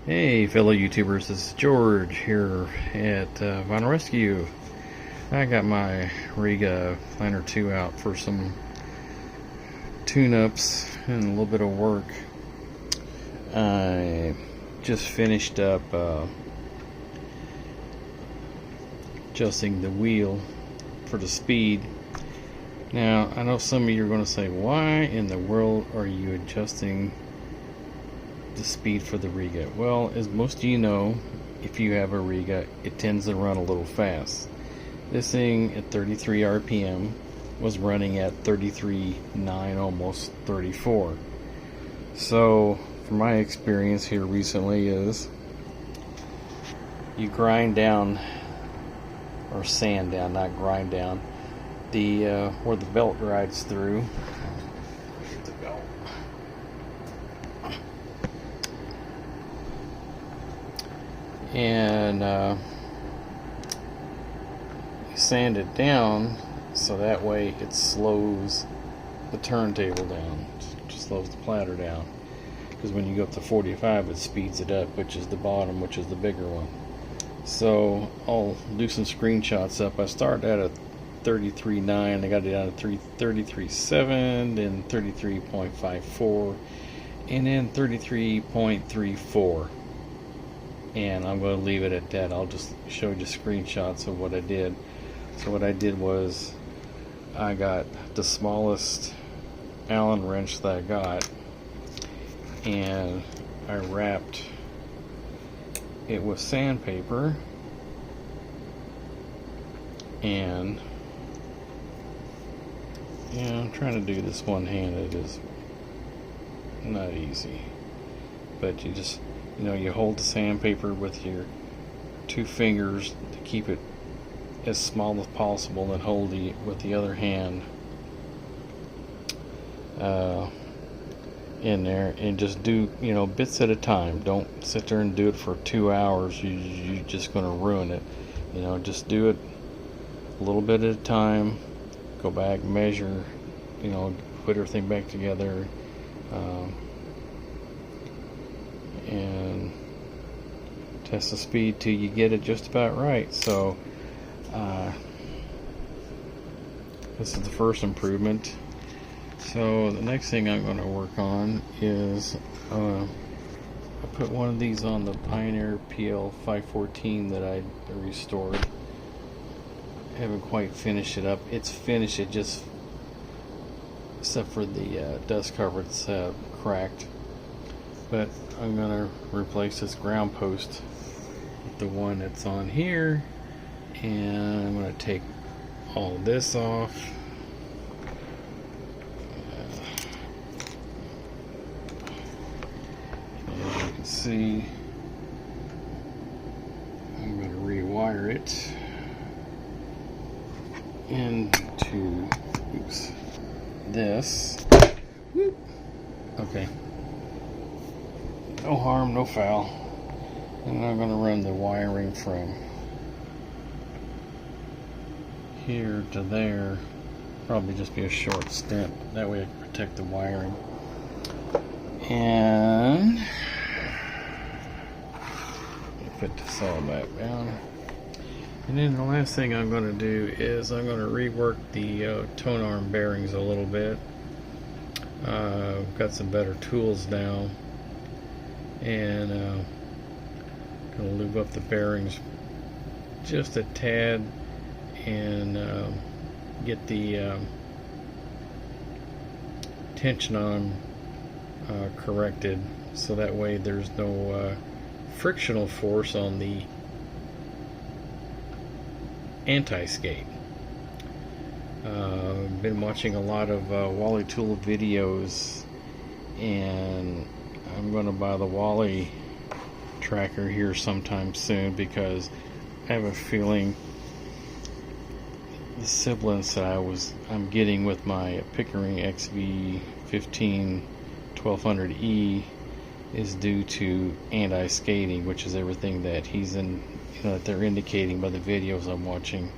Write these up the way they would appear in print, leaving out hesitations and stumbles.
Hey fellow YouTubers, this is George here at Vinyl Rescue. I got my Rega Planar 2 out for some tune-ups and a little bit of work. I just finished up adjusting the wheel for the speed. Now, I know some of you are going to say, why in the world are you adjusting the speed for the Rega? Well, as most of you know, if you have a Rega, it tends to run a little fast. This thing at 33 RPM was running at 33.9, almost 34. So, from my experience here recently is you grind down, or sand down, not grind down, the where the belt rides through. The belt. And you sand it down so that way it slows the turntable down, just slows the platter down, because when you go up to 45 it speeds it up, which is the bottom, which is the bigger one. So I'll do some screenshots up. I started at a 33.9, I got it down to 33.7, then 33.54, and then 33.34. And I'm going to leave it at that. I'll just show you screenshots of what I did. So what I did was I got the smallest Allen wrench that I got, and I wrapped it with sandpaper, and I'm trying to do this one-handed. Is not easy, but you just you hold the sandpaper with your two fingers to keep it as small as possible, and hold with the other hand in there, and just do bits at a time. Don't sit there and do it for 2 hours. You're just going to ruin it. Just do it a little bit at a time. Go back, measure, put everything back together, and test the speed till you get it just about right. So this is the first improvement. So the next thing I'm going to work on is I put one of these on the Pioneer PL514 that I restored. I haven't quite finished it up. It's finished, it just, except for the dust cover, it's cracked. But I'm going to replace this ground post with the one that's on here, and I'm going to take all this off. As you can see, I'm going to rewire it into this. Okay. No harm, no foul. And I'm going to run the wiring from here to there. Probably just be a short stint. That way I can protect the wiring. And put this all back down. And then the last thing I'm going to do is I'm going to rework the tone arm bearings a little bit. I've got some better tools now, and going to lube up the bearings just a tad, and get the tension on them corrected, so that way there's no frictional force on the anti-skate. I've been watching a lot of Wally tool videos, and I'm going to buy the Wally tracker here sometime soon, because I have a feeling the sibilance that I'm getting with my Pickering XV15 1200E is due to anti-skating, which is everything that that they're indicating by the videos I'm watching.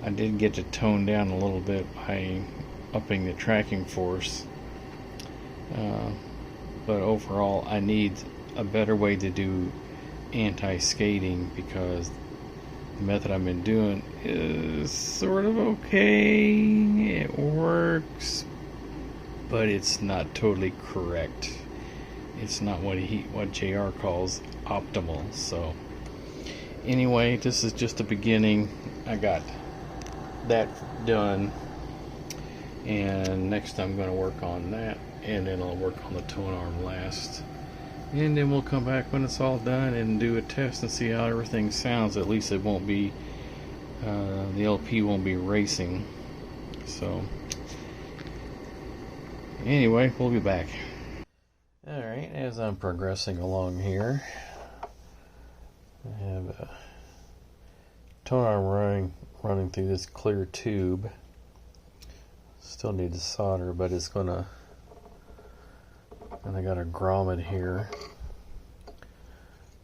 I did get to tone down a little bit by upping the tracking force, but overall I need a better way to do anti-skating, because the method I've been doing is sort of okay. It works, but it's not totally correct. It's not what JR calls optimal. So anyway, this is just the beginning. I got that done, and next I'm going to work on that, and then I'll work on the tone arm last, and then we'll come back when it's all done and do a test and see how everything sounds. At least it won't be the LP won't be racing. So anyway, we'll be back. Alright, as I'm progressing along here, I have a tone arm running through this clear tube. Still need to solder, but it's gonna, and I got a grommet here.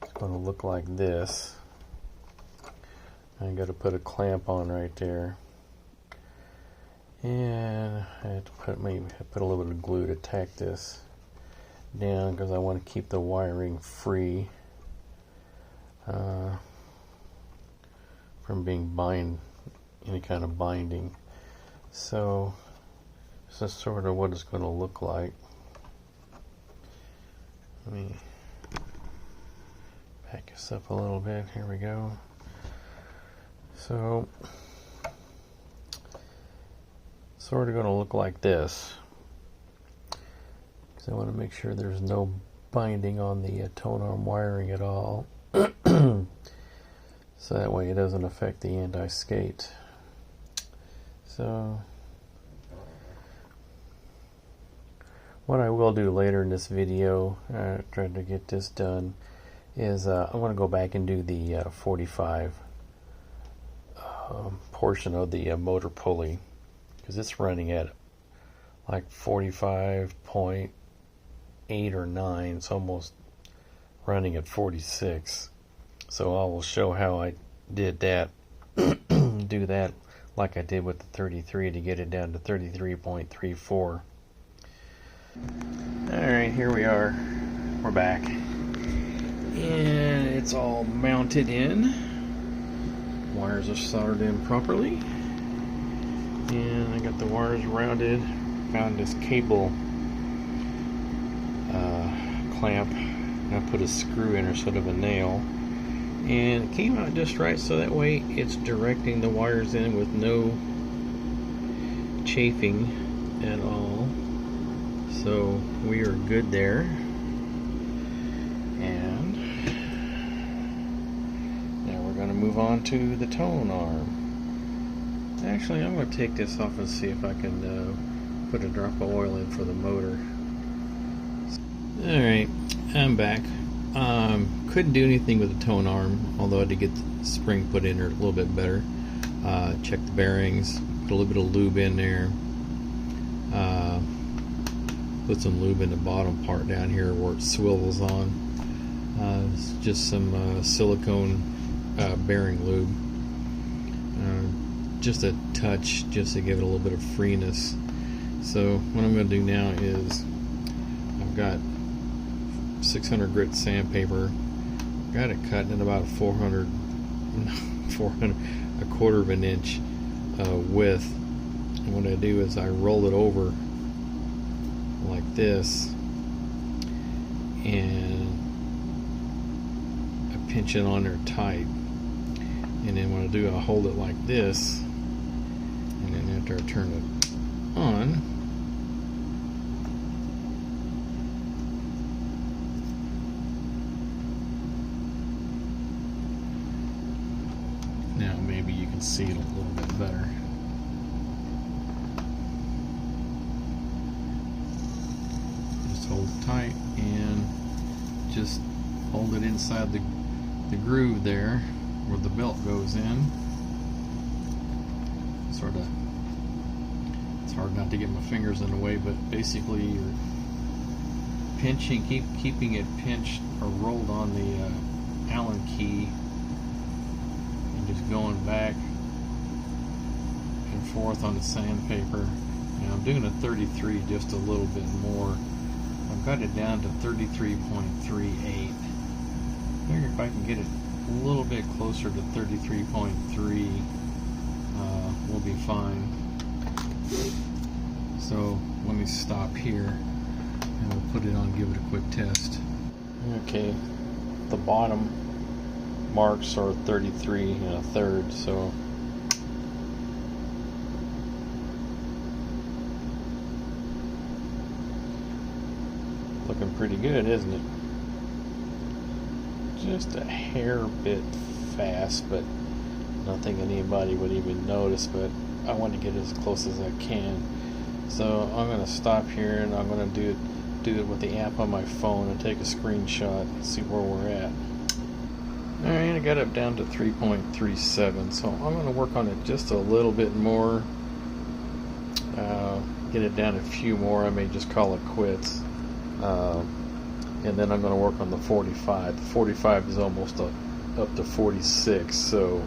It's gonna look like this. I got to put a clamp on right there, and I have to put a little bit of glue to tack this down, because I want to keep the wiring free from being any kind of binding. So this is sort of what it's going to look like. Let me back this up a little bit. Here we go. So sort of going to look like this. I want to make sure there's no binding on the tone arm wiring at all, so that way it doesn't affect the anti-skate. So what I will do later in this video, trying to get this done, is I want to go back and do the 45 portion of the motor pulley, because it's running at like 45.8 or 9. It's almost running at 46. So I will show how I did that. Do that like I did with the 33 to get it down to 33.34. Alright, here we are. We're back. And it's all mounted in. Wires are soldered in properly. And I got the wires rounded. Found this cable clamp. I put a screw in instead of a nail, and it came out just right, so that way it's directing the wires in with no chafing at all. So we are good there. And now we're going to move on to the tone arm. Actually, I'm going to take this off and see if I can put a drop of oil in for the motor. Alright, I'm back. Couldn't do anything with the tone arm, although I did get the spring put in there a little bit better. Check the bearings, put a little bit of lube in there. Put some lube in the bottom part down here where it swivels on. It's just some silicone bearing lube. Just a touch, just to give it a little bit of freeness. So what I'm going to do now is, I've got 600 grit sandpaper, got it cut in about a 400, a quarter of an inch width. And what I do is I roll it over like this, and I pinch it on there tight. And then what I do, I hold it like this, and then after I turn it on, now maybe you can see it a little bit better. Just hold it tight and just hold it inside the groove there where the belt goes in. Sort of, it's hard not to get my fingers in the way, but basically you're pinching, keeping it pinched or rolled on the Allen key, and just going back and forth on the sandpaper. Now I'm doing a 33 just a little bit more I've got it down to 33.38. Figure if I can get it a little bit closer to 33.3, we'll be fine. So let me stop here and we'll put it on and give it a quick test. Okay, the bottom marks are 33 1/3, so looking pretty good, isn't it? Just a hair bit fast, but nothing anybody would even notice, but I want to get as close as I can. So I'm going to stop here and I'm going to do it with the app on my phone and take a screenshot and see where we're at. Alright, I got it down to 3.37, so I'm going to work on it just a little bit more. Get it down a few more. I may just call it quits. And then I'm going to work on the 45. The 45 is almost up to 46, so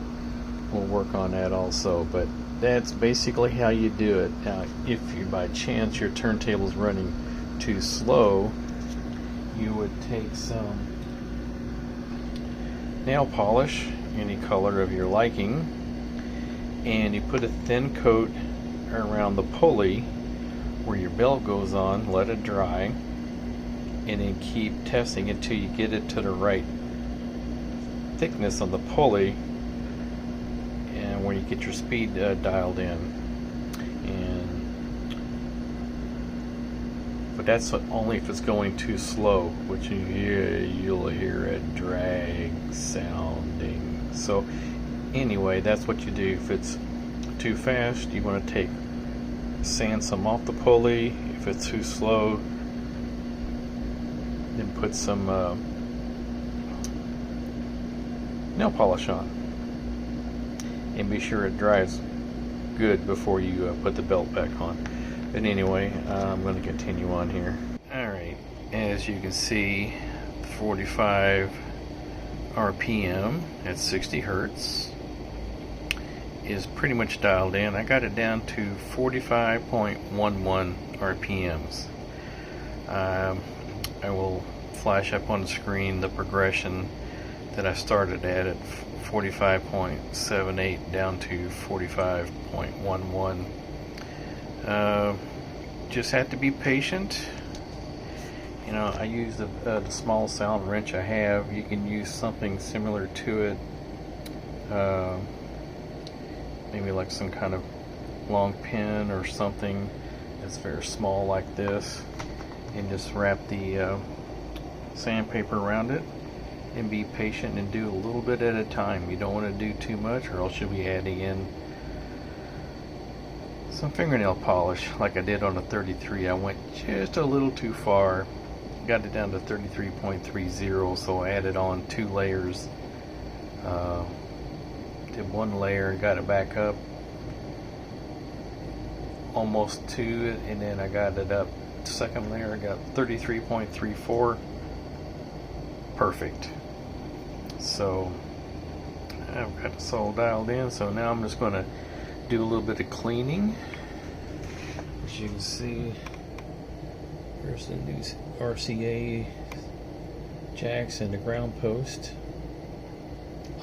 we'll work on that also. But that's basically how you do it. Now, if you by chance your turntable is running too slow, you would take some nail polish, any color of your liking, and you put a thin coat around the pulley where your belt goes on, let it dry, and then keep testing until you get it to the right thickness on the pulley and where you get your speed dialed in. But that's only if it's going too slow, which you'll hear a drag sounding. So anyway, that's what you do. If it's too fast, you want to sand some off the pulley. If it's too slow, then put some nail polish on, and be sure it dries good before you put the belt back on. But anyway, I'm going to continue on here. Alright, as you can see, 45 RPM at 60 Hertz is pretty much dialed in. I got it down to 45.11 RPMs. I will flash up on the screen the progression that I started at 45.78 down to 45.11. Just have to be patient. You know, I use the small sound wrench I have. You can use something similar to it, maybe like some kind of long pin or something that's very small like this, and just wrap the sandpaper around it and be patient and do a little bit at a time. You don't want to do too much, or else you'll be adding in some fingernail polish like I did on a 33. I went just a little too far, got it down to 33.30, so I added on 2 layers. Did 1 layer and got it back up almost to it, and then I got it up, second layer I got 33.34. Perfect. So I've got this all dialed in, so now I'm just going to do a little bit of cleaning. As you can see, there's the new RCA jacks and the ground post.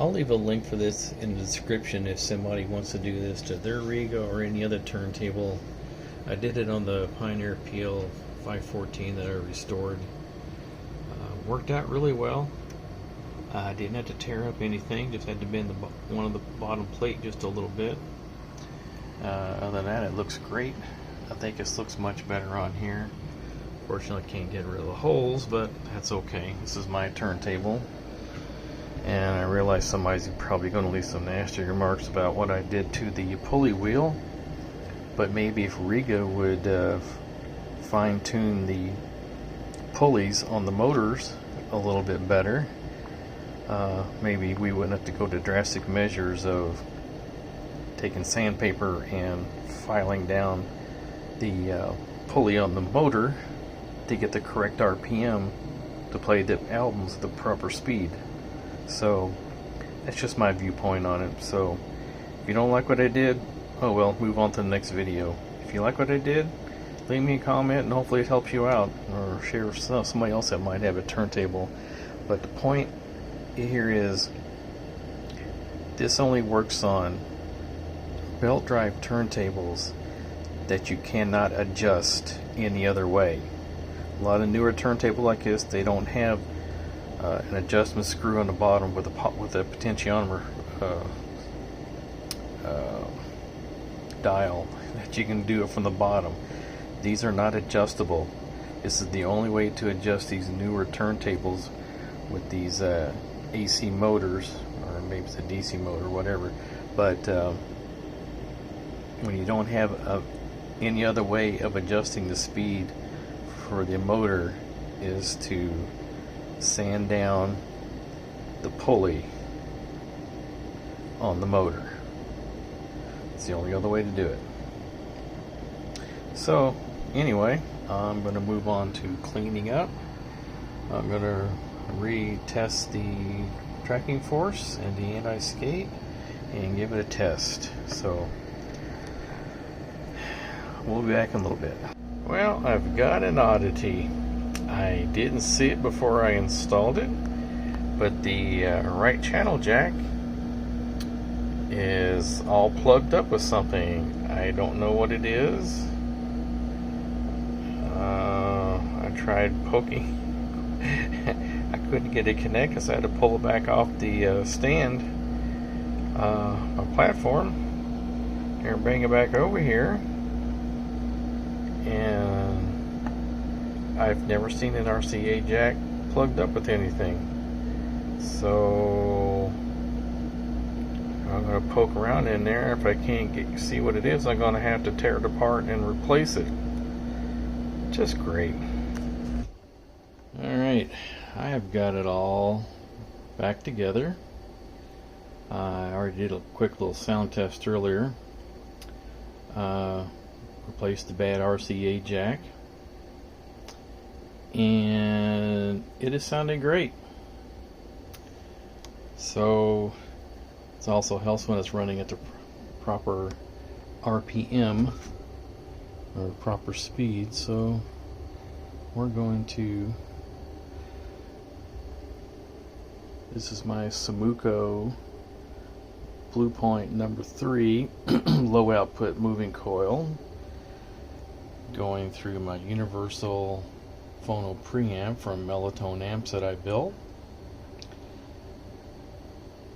I'll leave a link for this in the description if somebody wants to do this to their Rega or any other turntable. I did it on the Pioneer PL 514 that I restored. Worked out really well. I didn't have to tear up anything, just had to bend one of the bottom plate just a little bit. Other than that, it looks great. I think this looks much better on here. Fortunately, I can't get rid of the holes, but that's okay. This is my turntable. And I realize somebody's probably going to leave some nasty remarks about what I did to the pulley wheel. But maybe if Rega would fine-tune the pulleys on the motors a little bit better, maybe we wouldn't have to go to drastic measures of taking sandpaper and filing down the pulley on the motor to get the correct RPM to play the albums at the proper speed. So that's just my viewpoint on it. So if you don't like what I did, oh well, move on to the next video. If you like what I did, leave me a comment and hopefully it helps you out, or share with somebody else that might have a turntable. But the point here is, this only works on belt drive turntables that you cannot adjust any other way. A lot of newer turntables like this, they don't have an adjustment screw on the bottom with a potentiometer dial that you can do it from the bottom. These are not adjustable. This is the only way to adjust these newer turntables with these AC motors, or maybe it's a DC motor, whatever. But when you don't have any other way of adjusting the speed for the motor, is to sand down the pulley on the motor. It's the only other way to do it. So anyway, I'm going to move on to cleaning up. I'm going to retest the tracking force and the anti-skate and give it a test. So we'll be back in a little bit. Well, I've got an oddity. I didn't see it before I installed it, but the right channel jack is all plugged up with something. I don't know what it is. I tried poking. I couldn't get it connected, so I had to pull it back off the stand, my platform, and bring it back over here. And I've never seen an RCA jack plugged up with anything. So I'm going to poke around in there. If I can't see what it is, I'm going to have to tear it apart and replace it. Just great. Alright, I have got it all back together. I already did a quick little sound test earlier. Replaced the bad RCA jack, and it is sounding great. So it also helps when it's running at the proper RPM, or proper speed. So we're going to, this is my Samuco Blue Point number 3 low output moving coil, going through my universal phono preamp from Melotone amps that I built.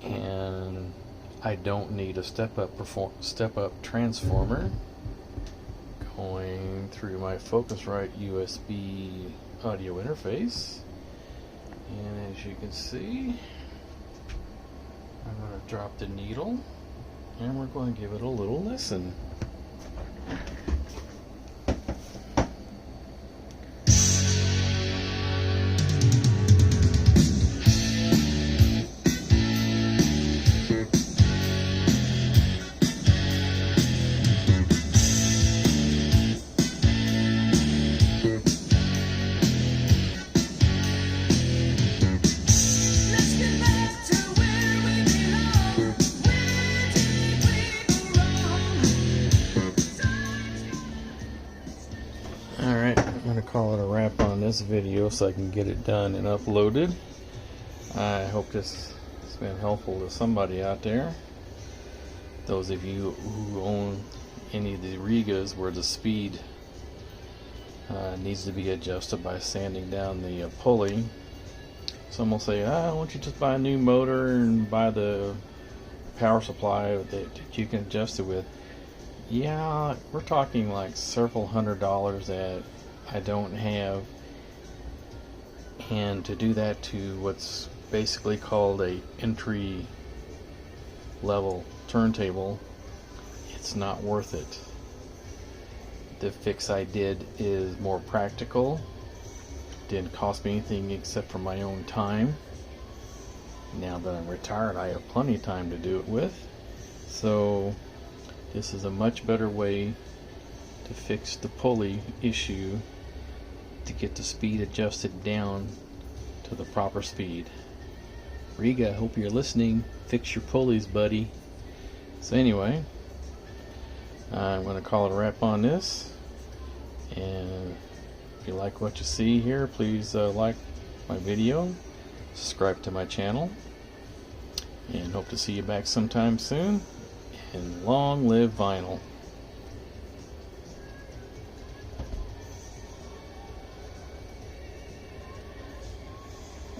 And I don't need a step-up transformer. Going through my Focusrite USB audio interface. And as you can see, I'm going to drop the needle and we're going to give it a little listen. Call it a wrap on this video so I can get it done and uploaded. I hope this has been helpful to somebody out there. Those of you who own any of the Regas where the speed needs to be adjusted by sanding down the pulley. Some will say, why don't you just buy a new motor and buy the power supply that you can adjust it with. Yeah, we're talking like several $100s that I don't have, and to do that to what's basically called a entry level turntable, it's not worth it. The fix I did is more practical, didn't cost me anything except for my own time. Now that I'm retired, I have plenty of time to do it with, so this is a much better way to fix the pulley issue, to get the speed adjusted down to the proper speed. Rega, hope you're listening. Fix your pulleys, buddy. So anyway, I'm going to call it a wrap on this. And if you like what you see here, please like my video, subscribe to my channel, and hope to see you back sometime soon. And long live vinyl.